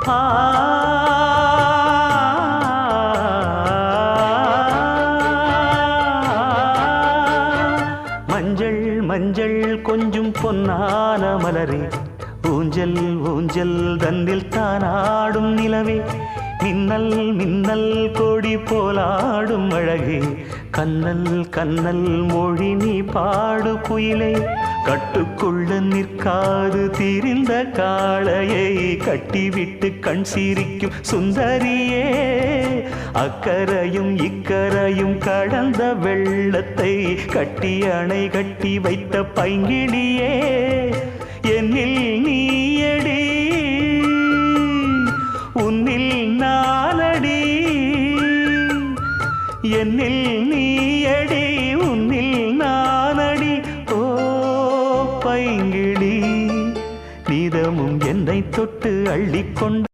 ஆ மஞ்சள் மஞ்சள் கொஞ்சம் பொன்னான மலரே, ஊஞ்சல் ஊஞ்சல் தன்னில் தானாடும் நிலவே, மின்னல் மின்னல் கொடி போலாடும் அழகே, கண்ணல் கண்ணல் மொழி நீ பாடு குயிலே, கட்டுக்குள்ள நிற்காது திரிந்த காளையை கட்டிவிட்டு கண் சிரிக்கும் சுந்தரியே, அக்கரையும் இக்கரையும் கடந்த வெள்ளத்தை கட்டி அணை கட்டி வைத்த பைங்கிளியே, என்னில் நீயடி உன்னில் நானடி, என்னில் நீயடி உன்னில் நானடி. ஓ பைங்கிளி, நீதமும் என்னை தொட்டு அள்ளிக்கொண்டு